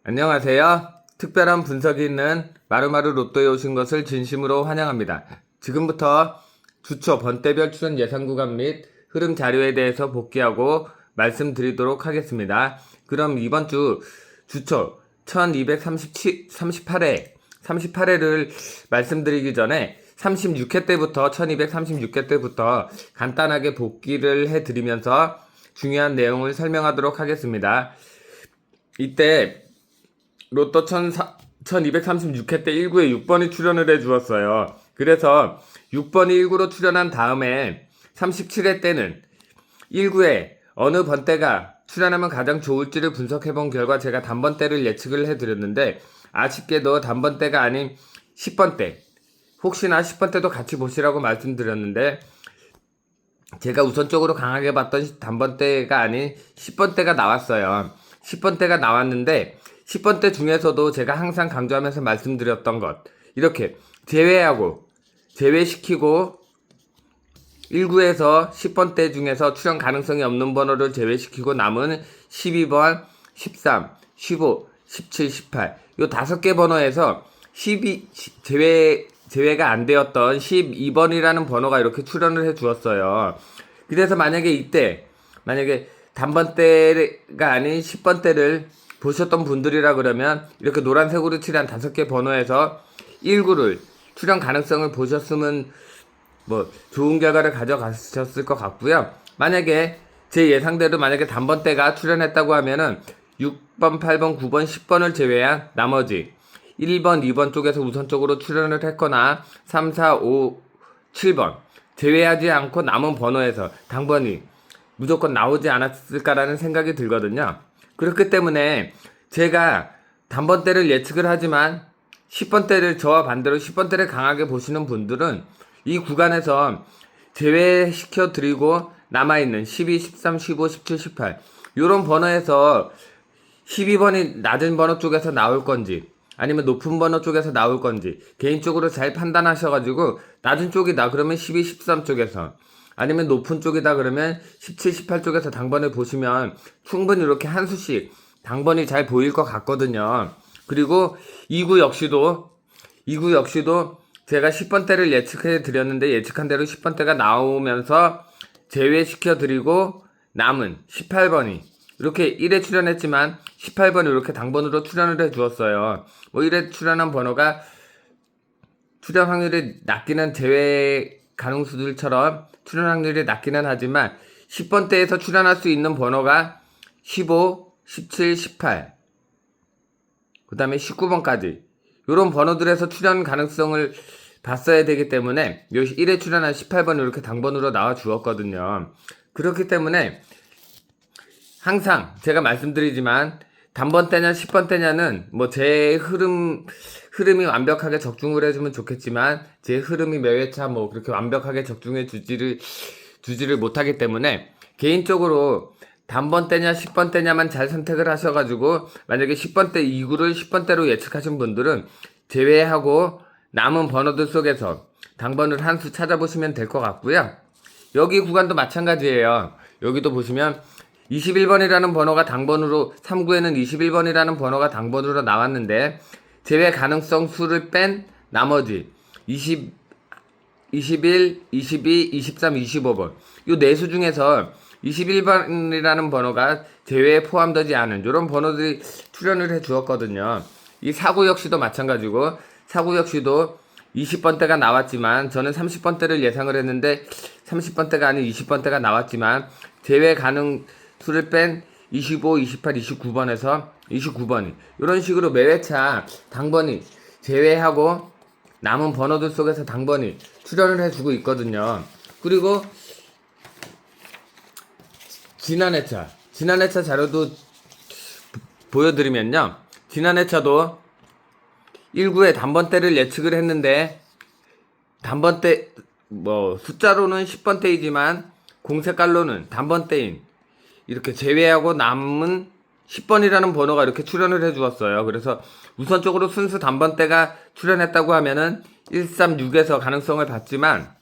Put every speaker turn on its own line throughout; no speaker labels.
안녕하세요. 특별한 분석이 있는 마루마루 로또에 오신 것을 진심으로 환영합니다. 지금부터 주초 번대별 출연 예상 구간 및 흐름 자료에 대해서 복귀하고 말씀드리도록 하겠습니다. 그럼 이번 주 주초 1238회를 말씀드리기 전에 36회 때부터 1236회 때부터 간단하게 복귀를 해드리면서 중요한 내용을 설명하도록 하겠습니다. 이때 로또 1236회 때 1구에 6번이 출연을 해주었어요. 그래서 6번이 1구로 출연한 다음에 37회 때는 1구에 어느 번대가 출연하면 가장 좋을지를 분석해본 결과 제가 단번대를 예측을 해드렸는데, 아쉽게도 단번대가 아닌 10번대, 혹시나 10번대도 같이 보시라고 말씀드렸는데, 제가 우선적으로 강하게 봤던 단번대가 아닌 10번대가 나왔어요. 10번대가 나왔는데 10번대 중에서도 제가 항상 강조하면서 말씀드렸던 것, 이렇게 제외시키고 1구에서 10번대 중에서 출연 가능성이 없는 번호를 제외시키고 남은 12번, 13, 15, 17, 18 요 5개 번호에서 제외가 안 되었던 12번이라는 번호가 이렇게 출연을 해 주었어요. 그래서 만약에 단번대가 아닌 10번대를 보셨던 분들이라 그러면 이렇게 노란색으로 칠한 5개 번호에서 1구를 출연 가능성을 보셨으면 좋은 결과를 가져가셨을 것 같고요. 만약에 제 예상대로 단번대가 출연했다고 하면은 6번, 8번, 9번, 10번을 제외한 나머지 1번, 2번 쪽에서 우선적으로 출연을 했거나 3, 4, 5, 7번 제외하지 않고 남은 번호에서 당번이 무조건 나오지 않았을까라는 생각이 들거든요. 그렇기 때문에 제가 단번대를 예측을 하지만 10번대를 저와 반대로 10번대를 강하게 보시는 분들은 이 구간에서 제외시켜 드리고 남아있는 12, 13, 15, 17, 18 요런 번호에서 12번이 낮은 번호 쪽에서 나올 건지 아니면 높은 번호 쪽에서 나올 건지 개인적으로 잘 판단하셔가지고 낮은 쪽이다 그러면 12, 13 쪽에서, 아니면 높은 쪽이다 그러면 17, 18 쪽에서 당번을 보시면 충분히 이렇게 한 수씩 당번이 잘 보일 것 같거든요. 그리고 2구 역시도 제가 10번대를 예측해 드렸는데 예측한 대로 10번대가 나오면서 제외시켜 드리고 남은 18번이 이렇게 1회 출연했지만 18번이 이렇게 당번으로 출연을 해 주었어요. 1회 출연한 번호가 출연 확률이 낮기는 제외 가능수들처럼 출연 확률이 낮기는 하지만 10번대에서 출연할 수 있는 번호가 15, 17, 18 그 다음에 19번까지 이런 번호들에서 출연 가능성을 봤어야 되기 때문에 1회 출연한 18번 이렇게 당번으로 나와 주었거든요. 그렇기 때문에 항상 제가 말씀드리지만 단번대냐 10번대냐는 제 흐름이 완벽하게 적중을 해주면 좋겠지만 제 흐름이 몇 회차 그렇게 완벽하게 적중해 주지를 못하기 때문에 개인적으로 단번대냐 10번대냐만 잘 선택을 하셔가지고 만약에 10번대 2구를 10번대로 예측하신 분들은 제외하고 남은 번호들 속에서 당번을 한 수 찾아보시면 될 것 같고요. 여기 구간도 마찬가지예요. 여기도 보시면 21번이라는 번호가 당번으로 3구에는 21번이라는 번호가 당번으로 나왔는데 제외 가능성 수를 뺀 나머지 20, 21, 22, 23, 25번 이 네 수 중에서 21번이라는 번호가 제외에 포함되지 않은 이런 번호들이 출연을 해 주었거든요. 이 4구 역시도 마찬가지고 4구 역시도 20번대가 나왔지만 저는 30번대를 예상을 했는데 30번대가 아닌 20번대가 나왔지만 제외 가능 수를 뺀 25, 28, 29번에서 29번이 이런 식으로 매회차 당번이 제외하고 남은 번호들 속에서 당번이 출연을 해주고 있거든요. 그리고 지난 회차 자료도 보여드리면요. 지난 회차도 1구에 단번대를 예측을 했는데 단번대 숫자로는 10번대이지만 공색깔로는 단번대인 이렇게 제외하고 남은 10번이라는 번호가 이렇게 출연을 해 주었어요. 그래서 우선적으로 순수 단번대가 출연했다고 하면은 136에서 가능성을 봤지만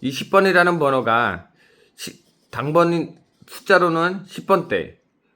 이 10번이라는 번호가 당번인 숫자로는 10번대,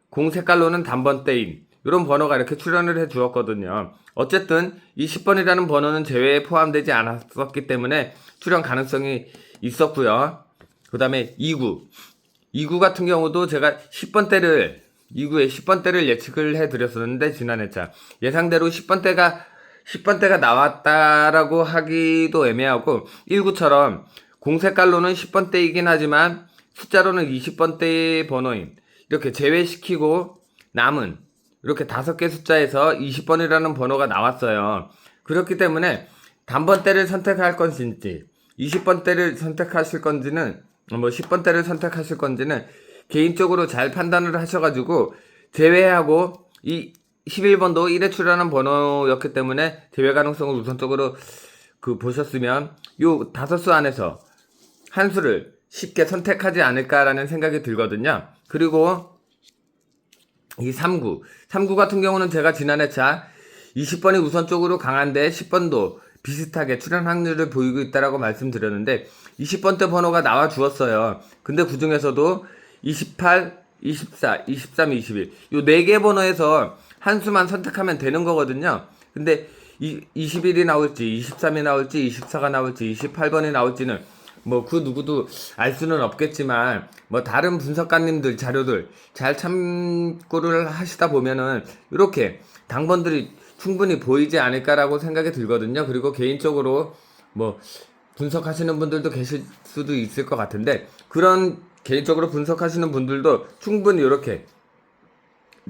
공색깔로는 단번대인 이런 번호가 이렇게 출연을 해 주었거든요. 어쨌든 이 10번이라는 번호는 제외에 포함되지 않았었기 때문에 출연 가능성이 있었고요. 그 다음에 2구 같은 경우도 제가 2구의 10번대를 예측을 해드렸었는데 지난해차 예상대로 10번대가 나왔다라고 하기도 애매하고 1구처럼 공색깔로는 10번대이긴 하지만 숫자로는 20번대의 번호인 이렇게 제외시키고 남은 이렇게 5개 숫자에서 20번이라는 번호가 나왔어요. 그렇기 때문에 단번대를 선택할 것인지 20번대를 선택하실 건지는 10번대를 선택하실 건지는 개인적으로 잘 판단을 하셔가지고 제외하고 이 11번도 1회 출연한 번호였기 때문에 제외 가능성을 우선적으로 보셨으면 요 5수 안에서 한 수를 쉽게 선택하지 않을까라는 생각이 들거든요. 그리고 이 3구 같은 경우는 제가 지난해차 20번이 우선적으로 강한데 10번도 비슷하게 출연 확률을 보이고 있다라고 말씀드렸는데 20번대 번호가 나와 주었어요. 근데 그 중에서도 28, 24, 23, 21 요 4개 번호에서 한 수만 선택하면 되는 거거든요. 근데 21이 나올지 23이 나올지 24가 나올지 28번이 나올지는 그 누구도 알 수는 없겠지만 다른 분석가님들 자료들 잘 참고를 하시다 보면은 이렇게 당번들이 충분히 보이지 않을까라고 생각이 들거든요. 그리고 개인적으로 분석하시는 분들도 계실 수도 있을 것 같은데 그런 개인적으로 분석하시는 분들도 충분히 이렇게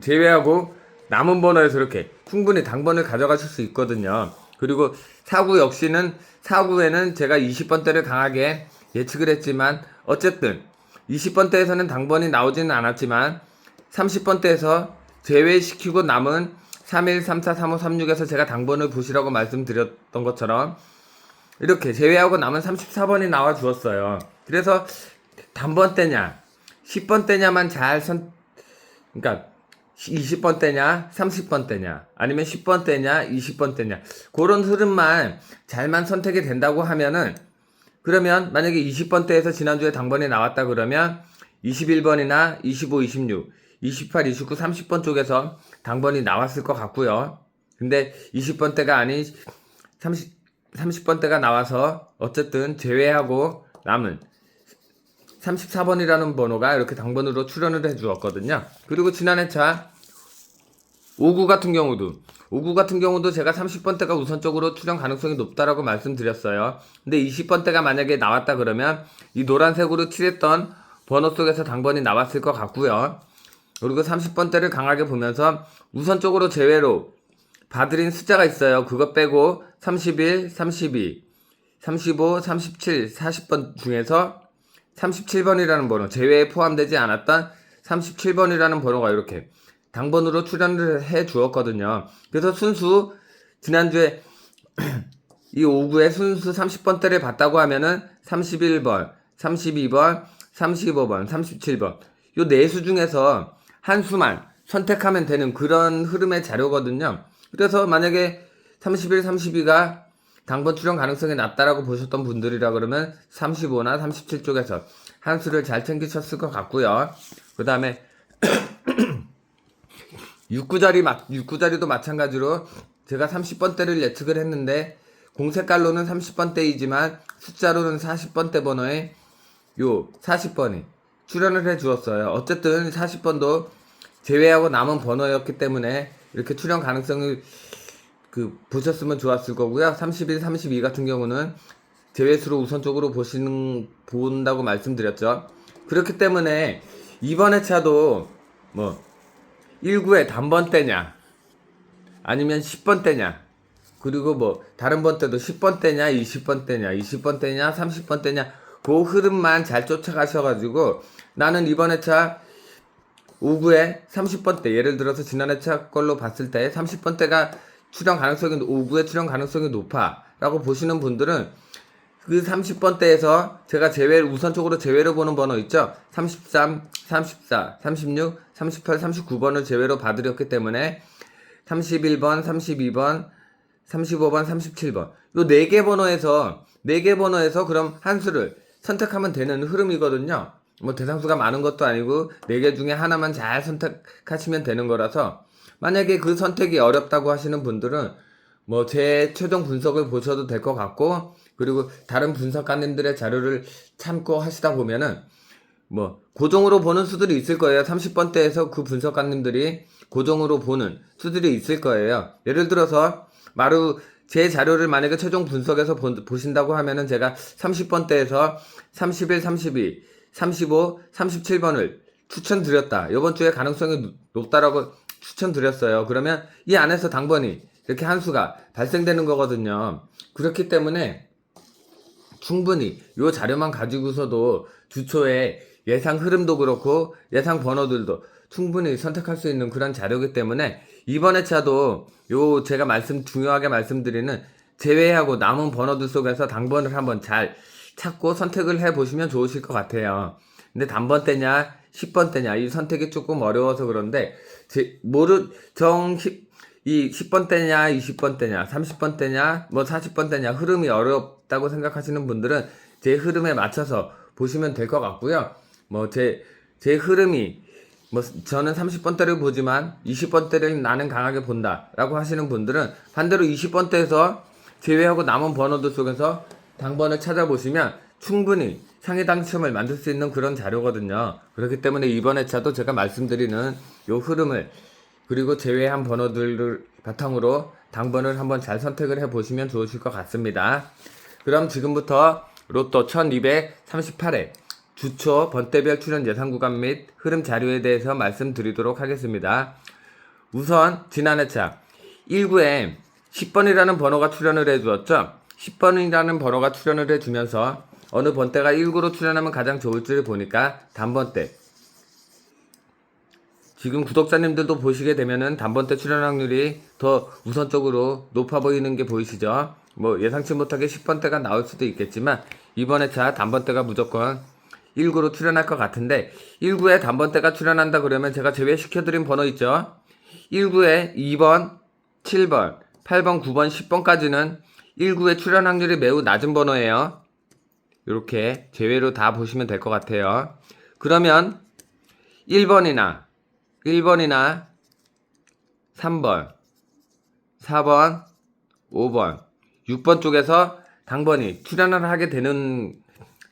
제외하고 남은 번호에서 이렇게 충분히 당번을 가져가실 수 있거든요. 그리고 4구에는 제가 20번대를 강하게 예측을 했지만 어쨌든 20번대에서는 당번이 나오지는 않았지만 30번대에서 제외시키고 남은 31, 34, 35, 36에서 제가 당번을 보시라고 말씀드렸던 것처럼 이렇게 제외하고 남은 34번이 나와 주었어요. 그래서 단번대냐 10번대냐만 그러니까 20번대냐 30번대냐 아니면 10번대냐 20번대냐 그런 흐름만 잘만 선택이 된다고 하면은 그러면 만약에 20번대에서 지난주에 당번이 나왔다 그러면 21번이나 25, 26, 28, 29, 30번 쪽에서 당번이 나왔을 것 같고요. 근데 20번대가 아닌 30번대가 나와서 어쨌든 제외하고 남은 34번이라는 번호가 이렇게 당번으로 출연을 해 주었거든요. 그리고 지난해차 5구 같은 경우도 제가 30번대가 우선적으로 출연 가능성이 높다라고 말씀드렸어요. 근데 20번대가 만약에 나왔다 그러면 이 노란색으로 칠했던 번호 속에서 당번이 나왔을 것 같고요. 그리고 30번대를 강하게 보면서 우선적으로 제외로 봐드린 숫자가 있어요. 그것 빼고 31, 32, 35, 37, 40번 중에서 37번이라는 번호, 제외에 포함되지 않았던 37번이라는 번호가 이렇게 당번으로 출연을 해 주었거든요. 그래서 순수, 지난주에 이 5구의 순수 30번대를 봤다고 하면은 31번, 32번, 35번, 37번. 요 4수 중에서 한 수만 선택하면 되는 그런 흐름의 자료거든요. 그래서 만약에 31, 32가 당번 출연 가능성이 낮다라고 보셨던 분들이라 그러면 35나 37 쪽에서 한 수를 잘 챙기셨을 것 같고요. 그 다음에 6구자리도 마찬가지로 제가 30번대를 예측을 했는데 공색깔로는 30번대이지만 숫자로는 40번대 번호에 요 40번이 출연을 해 주었어요. 어쨌든 40번도 제외하고 남은 번호였기 때문에 이렇게 출연 가능성을 보셨으면 좋았을 거고요. 31, 32 같은 경우는 제외수로 우선적으로 본다고 말씀드렸죠. 그렇기 때문에 이번 회차도 1구의 단번대냐 아니면 10번대냐 그리고 다른 번대도 10번대냐 20번대냐 20번대냐 30번대냐 그 흐름만 잘 쫓아가셔가지고 나는 이번 회차 5구에 30번대 예를 들어서 지난 회차 걸로 봤을 때 30번대가 5구의 출연 가능성이 높아 라고 보시는 분들은 그 30번대에서 제가 우선적으로 제외로 보는 번호 있죠? 33, 34, 36, 38, 39번을 제외로 봐드렸기 때문에 31번, 32번, 35번, 37번 요 4개 번호에서 그럼 한 수를 선택하면 되는 흐름이거든요. 뭐 대상수가 많은 것도 아니고 4개 중에 하나만 잘 선택하시면 되는 거라서 만약에 그 선택이 어렵다고 하시는 분들은 뭐 제 최종 분석을 보셔도 될 것 같고, 그리고 다른 분석가님들의 자료를 참고 하시다 보면은 뭐 고정으로 보는 수들이 있을 거예요. 30번대에서 그 분석가님들이 고정으로 보는 수들이 있을 거예요. 예를 들어서 마루 제 자료를 만약에 최종 분석해서 보신다고 하면은 제가 30번대에서 31, 32, 35, 37번을 추천드렸다. 이번 주에 가능성이 높다라고 추천드렸어요. 그러면 이 안에서 당번이 이렇게 한 수가 발생되는 거거든요. 그렇기 때문에 충분히 이 자료만 가지고서도 주초에 예상 흐름도 그렇고 예상 번호들도 충분히 선택할 수 있는 그런 자료이기 때문에 이번 회차도 요 제가 중요하게 말씀드리는 제외하고 남은 번호들 속에서 당번을 한번 잘 찾고 선택을 해 보시면 좋으실 것 같아요. 근데 단번대냐 10번대냐 이 선택이 조금 어려워서 그런데 이 10번대냐 20번대냐 30번대냐 뭐 40번대냐 흐름이 어렵다고 생각하시는 분들은 제 흐름에 맞춰서 보시면 될 것 같고요. 뭐 제 흐름이 뭐 저는 30번대를 보지만 20번대를 나는 강하게 본다 라고 하시는 분들은 반대로 20번대에서 제외하고 남은 번호들 속에서 당번을 찾아보시면 충분히 상위 당첨을 만들 수 있는 그런 자료거든요. 그렇기 때문에 이번 회차도 제가 말씀드리는 요 흐름을 그리고 제외한 번호들을 바탕으로 당번을 한번 잘 선택을 해 보시면 좋으실 것 같습니다. 그럼 지금부터 로또 1238회 주초 번대별 출연 예상 구간 및 흐름 자료에 대해서 말씀드리도록 하겠습니다. 우선 지난 회차 1구에 10번이라는 번호가 출연을 해주었죠. 10번이라는 번호가 출연을 해주면서 어느 번대가 1구로 출연하면 가장 좋을지를 보니까 단번대, 지금 구독자님들도 보시게 되면은 단번대 출연 확률이 더 우선적으로 높아 보이는 게 보이시죠? 뭐 예상치 못하게 10번대가 나올 수도 있겠지만 이번 회차 단번대가 무조건 1구로 출연할 것 같은데, 1구에 단번대가 출연한다 그러면 제가 제외시켜드린 번호 있죠? 1구에 2번, 7번, 8번, 9번, 10번까지는 1구에 출연 확률이 매우 낮은 번호예요. 이렇게 제외로 다 보시면 될 것 같아요. 그러면 1번이나 3번, 4번, 5번, 6번 쪽에서 당번이 출연을 하게 되는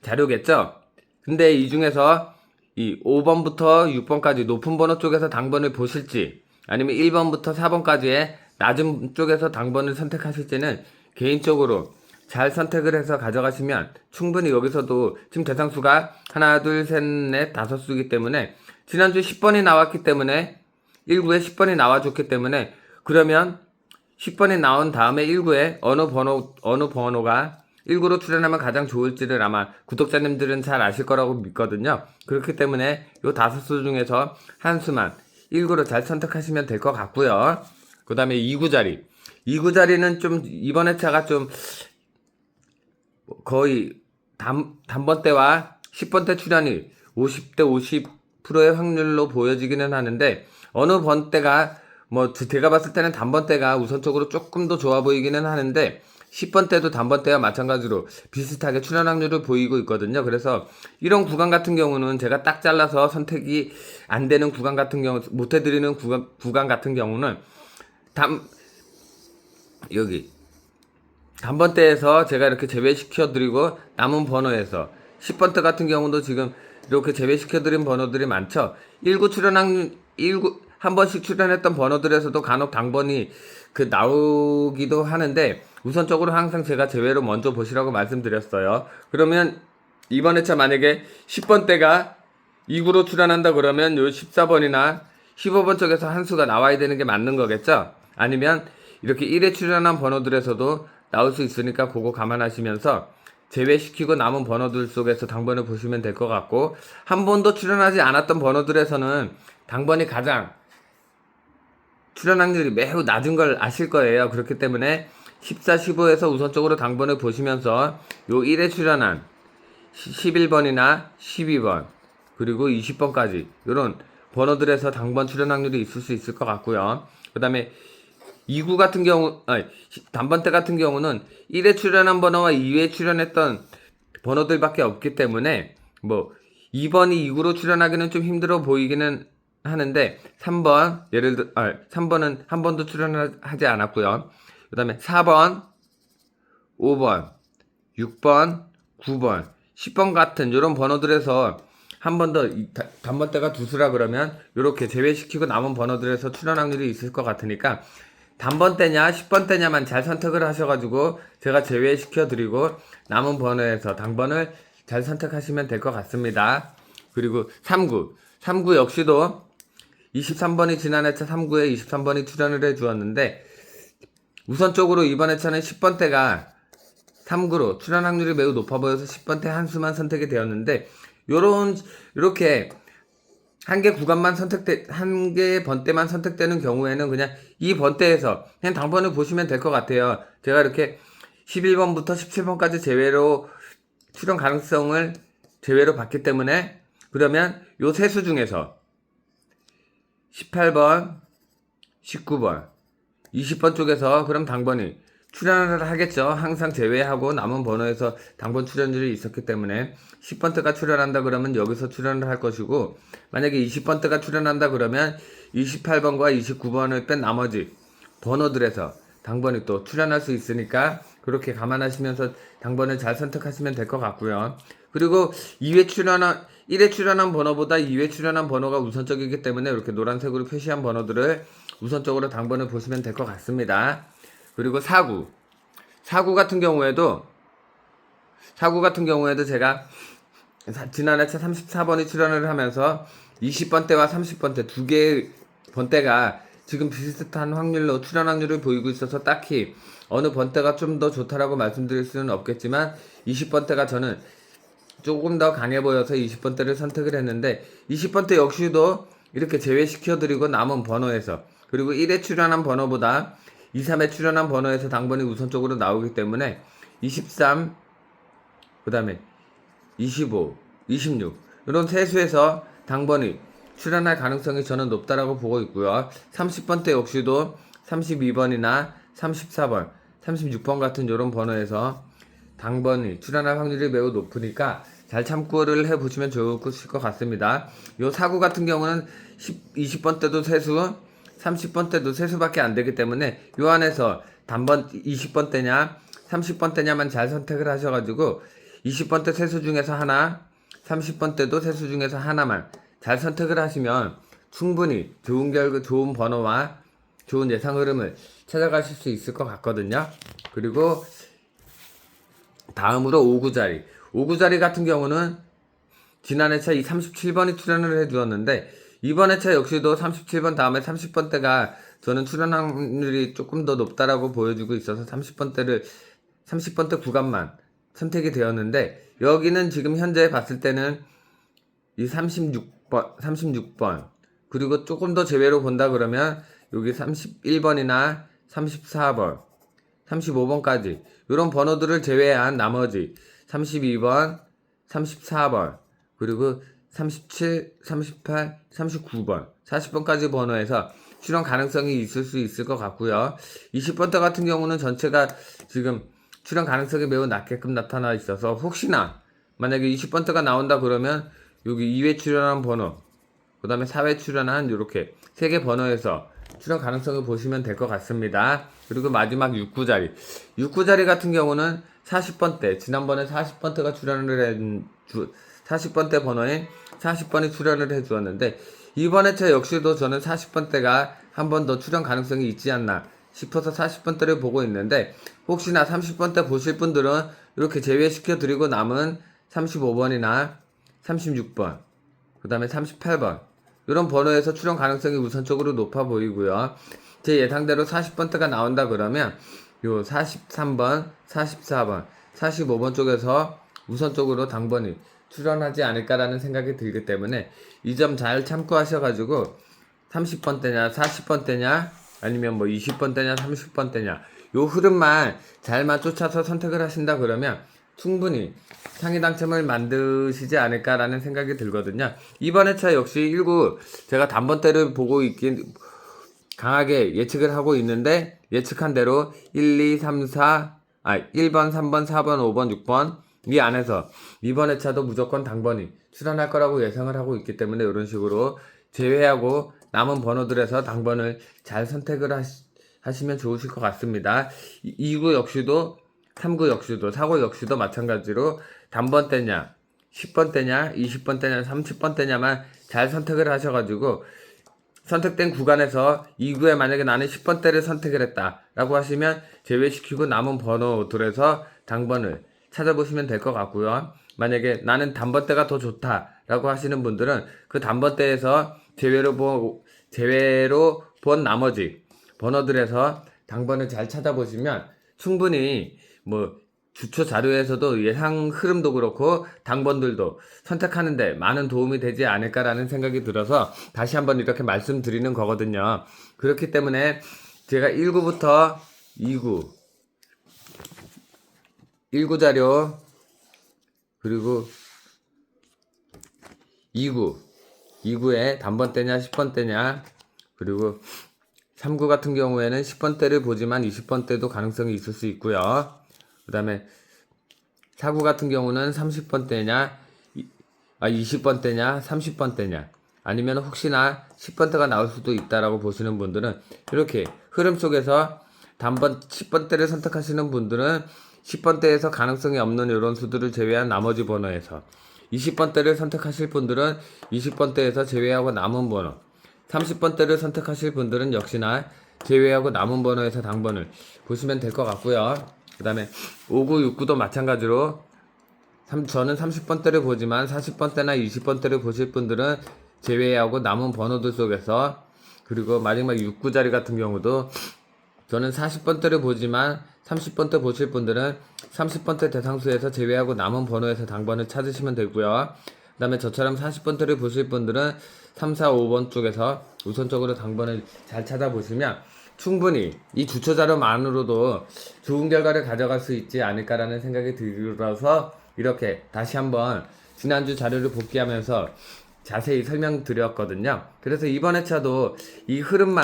자료겠죠? 근데 이 중에서 이 5번부터 6번까지 높은 번호 쪽에서 당번을 보실지 아니면 1번부터 4번까지의 낮은 쪽에서 당번을 선택하실지는 개인적으로 잘 선택을 해서 가져가시면 충분히 여기서도 지금 대상수가 하나, 둘, 셋, 넷, 5수이기 때문에 지난주에 10번이 나왔기 때문에 1구에 10번이 나와줬기 때문에 그러면 10번이 나온 다음에 1구에 어느 번호가 1구로 출연하면 가장 좋을지를 아마 구독자님들은 잘 아실 거라고 믿거든요. 그렇기 때문에 이 5수 중에서 한 수만 1구로 잘 선택하시면 될 것 같고요. 그 다음에 2구 자리. 2구 자리는 좀 이번 회차가 좀 거의 단번대와 10번대 출연이 50대 50%의 확률로 보여지기는 하는데 어느 번대가 뭐 제가 봤을 때는 단번대가 우선적으로 조금 더 좋아 보이기는 하는데 10번대도 단번대와 마찬가지로 비슷하게 출연 확률을 보이고 있거든요. 그래서 이런 구간 같은 경우는 제가 딱 잘라서 선택이 안 되는 구간 같은 경우, 못 해드리는 구간 같은 경우는 여기 단번대에서 제가 이렇게 제외시켜드리고 남은 번호에서 10번대 같은 경우도 지금 이렇게 제외시켜드린 번호들이 많죠. 1구 출연 확률, 1구 한 번씩 출연했던 번호들에서도 간혹 당번이 나오기도 하는데 우선적으로 항상 제가 제외로 먼저 보시라고 말씀드렸어요. 그러면 이번 회차 만약에 10번대가 2구로 출연한다 그러면 요 14번이나 15번 쪽에서 한 수가 나와야 되는 게 맞는 거겠죠? 아니면 이렇게 1회 출연한 번호들에서도 나올 수 있으니까 그거 감안하시면서 제외시키고 남은 번호들 속에서 당번을 보시면 될 것 같고, 한 번도 출연하지 않았던 번호들에서는 당번이 가장 출연 확률이 매우 낮은 걸 아실 거예요. 그렇기 때문에 14, 15에서 우선적으로 당번을 보시면서 요 1회 출연한 11번이나 12번 그리고 20번까지 요런 번호들에서 당번 출연 확률이 있을 수 있을 것 같고요. 그 다음에 2구 같은 경우, 단번대 같은 경우는 1회 출연한 번호와 2회 출연했던 번호들밖에 없기 때문에 뭐 2번이 2구로 출연하기는 좀 힘들어 보이기는 하는데 3번 예를 들어 3번은 한 번도 출연하지 않았고요. 그 다음에 4번, 5번, 6번, 9번, 10번 같은 이런 번호들에서 한 번 더 단번대가 두수라 그러면 이렇게 제외시키고 남은 번호들에서 출연 확률이 있을 것 같으니까 단번대냐 10번대냐만 잘 선택을 하셔가지고 제가 제외시켜 드리고 남은 번호에서 당번을 잘 선택하시면 될 것 같습니다. 그리고 3구 역시도 23번이 지난 회차 3구에 23번이 출연을 해 주었는데 우선적으로 이번 회차는 10번대가 3구로 출연 확률이 매우 높아 보여서 10번대 한 수만 선택이 되었는데 이렇게 한 개 번대만 선택되는 경우에는 그냥 이 번대에서 그냥 당번을 보시면 될 것 같아요. 제가 이렇게 11번부터 17번까지 제외로 출연 가능성을 제외로 봤기 때문에 그러면 요 세 수 중에서 18번, 19번, 20번 쪽에서 그럼 당번이 출연을 하겠죠. 항상 제외하고 남은 번호에서 당번 출연율이 있었기 때문에 10번대가 출연한다 그러면 여기서 출연을 할 것이고 만약에 20번대가 출연한다 그러면 28번과 29번을 뺀 나머지 번호들에서 당번이 또 출연할 수 있으니까 그렇게 감안하시면서 당번을 잘 선택하시면 될 것 같고요. 그리고 1회 출연한 번호보다 2회 출연한 번호가 우선적이기 때문에 이렇게 노란색으로 표시한 번호들을 우선적으로 당번을 보시면 될 것 같습니다. 그리고 4구 같은 경우에도 제가 지난 회차 34번이 출연을 하면서 20번대와 30번대 두 개의 번대가 지금 비슷한 확률로 출연 확률을 보이고 있어서 딱히 어느 번대가 좀 더 좋다라고 말씀드릴 수는 없겠지만 20번대가 저는 조금 더 강해 보여서 20번대를 선택을 했는데 20번대 역시도 이렇게 제외시켜드리고 남은 번호에서 그리고 1회 출연한 번호보다 2, 3회 출연한 번호에서 당번이 우선적으로 나오기 때문에 23, 그 다음에 25, 26 이런 세 수에서 당번이 출연할 가능성이 저는 높다라고 보고 있고요. 30번대 역시도 32번이나 34번, 36번 같은 이런 번호에서 당번이 출연할 확률이 매우 높으니까 잘 참고를 해보시면 좋을 것 같습니다. 요 4구 같은 경우는 20번 때도 세수, 30번 때도 세수밖에 안 되기 때문에 요 안에서 단번 20번 때냐 30번 때냐만 잘 선택을 하셔가지고 20번 때 세수 중에서 하나, 30번 때도 세수 중에서 하나만 잘 선택을 하시면 충분히 좋은 번호와 좋은 예상 흐름을 찾아가실 수 있을 것 같거든요. 그리고 다음으로 5구자리 같은 경우는 지난 회차 이 37번이 출연을 해주었는데 이번 회차 역시도 37번 다음에 30번대가 저는 출연 확률이 조금 더 높다라고 보여주고 있어서 30번대 구간만 선택이 되었는데 여기는 지금 현재 봤을 때는 이 36번 그리고 조금 더 제외로 본다 그러면 여기 31번이나 34번 35번까지 이런 번호들을 제외한 나머지 32번, 34번, 그리고 37, 38, 39번, 40번까지 번호에서 출연 가능성이 있을 수 있을 것 같고요. 20번대 같은 경우는 전체가 지금 출연 가능성이 매우 낮게끔 나타나 있어서 혹시나 만약에 20번대가 나온다 그러면 여기 2회 출연한 번호, 그 다음에 4회 출연한 이렇게 3개 번호에서 출연 가능성을 보시면 될 것 같습니다. 그리고 마지막 6구자리 같은 경우는 40번대, 지난번에 40번대가 40번대 번호에 40번이 출연을 해주었는데, 이번 회차 역시도 저는 40번대가 한 번 더 출연 가능성이 있지 않나 싶어서 40번대를 보고 있는데, 혹시나 30번대 보실 분들은 이렇게 제외시켜드리고 남은 35번이나 36번, 그 다음에 38번, 이런 번호에서 출연 가능성이 우선적으로 높아 보이고요. 제 예상대로 40번대가 나온다 그러면 요 43번, 44번, 45번 쪽에서 우선적으로 당번이 출연하지 않을까라는 생각이 들기 때문에 이 점 잘 참고하셔가지고 30번대냐 40번대냐 아니면 뭐 20번대냐 30번대냐 요 흐름만 잘만 쫓아서 선택을 하신다 그러면 충분히 상위 당첨을 만드시지 않을까라는 생각이 들거든요. 이번 회차 역시 1구 제가 단번대를 보고 있긴 강하게 예측을 하고 있는데 예측한 대로 1, 2, 3, 4 1번, 3번, 4번, 5번, 6번 이 안에서 이번 회차도 무조건 당번이 출연할 거라고 예상을 하고 있기 때문에 이런 식으로 제외하고 남은 번호들에서 당번을 잘 선택을 하시면 좋으실 것 같습니다. 2구 역시도 3구 역시도 4구 역시도 마찬가지로 단번 때냐 10번 때냐 20번 때냐 30번 때냐만 잘 선택을 하셔가지고 선택된 구간에서 2구에 만약에 나는 10번대를 선택을 했다 라고 하시면 제외시키고 남은 번호들에서 당번을 찾아보시면 될 것 같고요. 만약에 나는 단번대가 더 좋다 라고 하시는 분들은 그 단번대에서 제외로 본 나머지 번호들에서 당번을 잘 찾아보시면 충분히 뭐 주초 자료에서도 예상 흐름도 그렇고 당번들도 선택하는데 많은 도움이 되지 않을까라는 생각이 들어서 다시 한번 이렇게 말씀드리는 거거든요. 그렇기 때문에 제가 1구부터 2구 1구 자료 그리고 2구에 단번대냐 10번대냐 그리고 3구 같은 경우에는 10번대를 보지만 20번대도 가능성이 있을 수 있고요. 그 다음에 4구 같은 경우는 30번대냐 20번대냐 30번대냐 아니면 혹시나 10번대가 나올 수도 있다라고 보시는 분들은 이렇게 흐름 속에서 단번 10번대를 선택하시는 분들은 10번대에서 가능성이 없는 이런 수들을 제외한 나머지 번호에서 20번대를 선택하실 분들은 20번대에서 제외하고 남은 번호 30번대를 선택하실 분들은 역시나 제외하고 남은 번호에서 당번을 보시면 될 것 같고요. 그 다음에 5구, 6구도 마찬가지로 저는 30번대를 보지만 40번대나 20번대를 보실 분들은 제외하고 남은 번호들 속에서 그리고 마지막 6구 자리 같은 경우도 저는 40번대를 보지만 30번대 보실 분들은 30번대 대상수에서 제외하고 남은 번호에서 당번을 찾으시면 되고요. 그 다음에 저처럼 40번대를 보실 분들은 3, 4, 5번 쪽에서 우선적으로 당번을 잘 찾아보시면 충분히 이 주초 자료만으로도 좋은 결과를 가져갈 수 있지 않을까라는 생각이 들어서 이렇게 다시 한번 지난주 자료를 복귀하면서 자세히 설명드렸거든요. 그래서 이번 회차도 이 흐름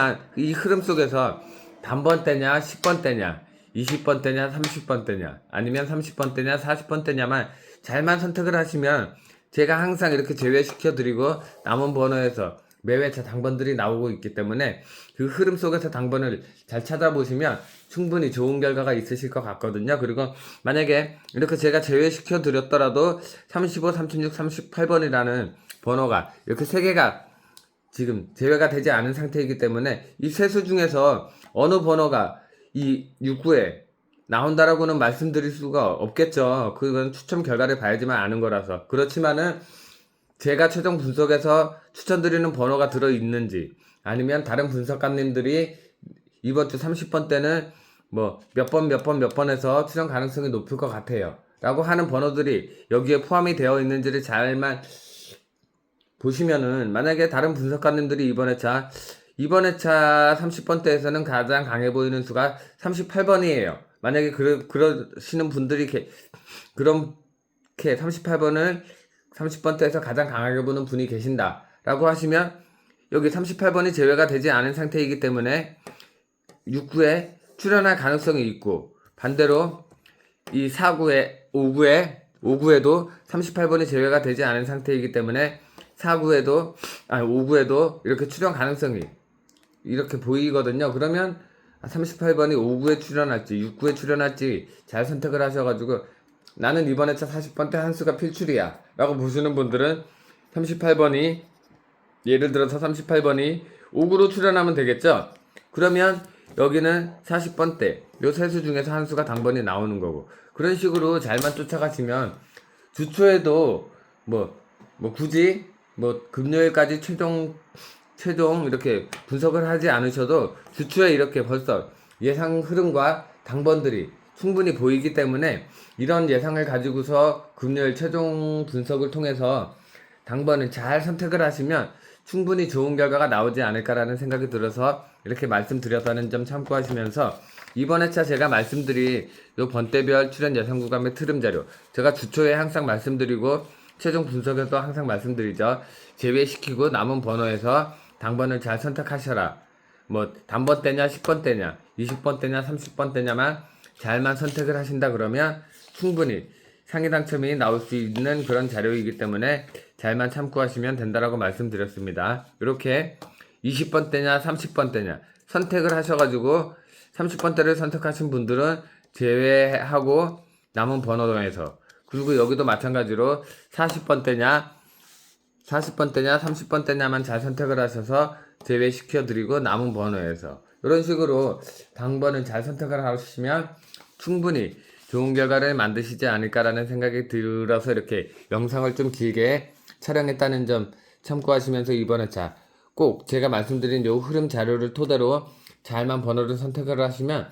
속에서 단번대냐 10번대냐 20번대냐 30번대냐 아니면 30번대냐 40번대냐만 잘만 선택을 하시면 제가 항상 이렇게 제외시켜 드리고 남은 번호에서 매회차 당번들이 나오고 있기 때문에 그 흐름 속에서 당번을 잘 찾아보시면 충분히 좋은 결과가 있으실 것 같거든요. 그리고 만약에 이렇게 제가 제외시켜 드렸더라도 35, 36, 38번이라는 번호가 이렇게 세 개가 지금 제외가 되지 않은 상태이기 때문에 이 세 수 중에서 어느 번호가 이 6구에 나온다라고는 말씀드릴 수가 없겠죠. 그건 추첨 결과를 봐야지만 아는 거라서. 그렇지만은 제가 최종 분석에서 추천드리는 번호가 들어있는지 아니면 다른 분석가님들이 이번 주 30번 때는 뭐 몇 번에서 출연 가능성이 높을 것 같아요 라고 하는 번호들이 여기에 포함이 되어 있는지를 잘만 보시면은 만약에 다른 분석가님들이 이번 회차 30번대에서는 가장 강해 보이는 수가 38번이에요. 만약에 그러시는 분들이 그렇게 38번을 30번대에서 가장 강하게 보는 분이 계신다 라고 하시면 여기 38번이 제외가 되지 않은 상태이기 때문에 6구에 출연할 가능성이 있고 반대로 이 5구에도 38번이 제외가 되지 않은 상태이기 때문에 5구에도 이렇게 출연 가능성이 이렇게 보이거든요. 그러면 38번이 5구에 출연할지 6구에 출연할지 잘 선택을 하셔가지고 나는 이번 회차 40번대 한 수가 필출이야 라고 보시는 분들은 38번이 예를 들어서 38번이 5구로 출연하면 되겠죠. 그러면 여기는 40번대 요 세 수 중에서 한 수가 당번이 나오는 거고 그런 식으로 잘만 쫓아가시면 주초에도 굳이 금요일까지 최종 이렇게 분석을 하지 않으셔도 주초에 이렇게 벌써 예상 흐름과 당번들이 충분히 보이기 때문에 이런 예상을 가지고서 금요일 최종 분석을 통해서 당번을 잘 선택을 하시면 충분히 좋은 결과가 나오지 않을까라는 생각이 들어서 이렇게 말씀드렸다는 점 참고하시면서 이번 회차 제가 말씀드린 요 번대별 출연 예상 구간의 트름 자료 제가 주초에 항상 말씀드리고 최종 분석에도 항상 말씀드리죠. 제외시키고 남은 번호에서 당번을 잘 선택하셔라. 단번대냐 10번대냐 20번대냐 30번대냐만 잘만 선택을 하신다 그러면 충분히 상위 당첨이 나올 수 있는 그런 자료이기 때문에 잘만 참고하시면 된다라고 말씀드렸습니다. 이렇게 20번대냐 30번대냐 선택을 하셔가지고 30번대를 선택하신 분들은 제외하고 남은 번호에서, 그리고 여기도 마찬가지로 40번대냐 30번대냐만 잘 선택을 하셔서 제외시켜드리고 남은 번호에서, 이런 식으로 당번을 잘 선택을 하시면 충분히 좋은 결과를 만드시지 않을까라는 생각이 들어서 이렇게 영상을 좀 길게 촬영했다는 점 참고하시면서 이번 회차 꼭 제가 말씀드린 요 흐름 자료를 토대로 잘만 번호를 선택을 하시면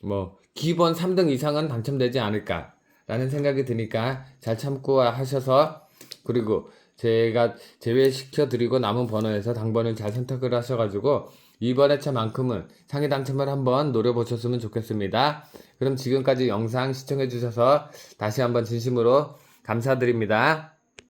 뭐 기본 3등 이상은 당첨되지 않을까라는 생각이 드니까 잘 참고하셔서, 그리고 제가 제외시켜 드리고 남은 번호에서 당번을 잘 선택을 하셔가지고 이번 회차만큼은 상위 당첨을 한번 노려보셨으면 좋겠습니다. 그럼 지금까지 영상 시청해주셔서 다시 한번 진심으로 감사드립니다.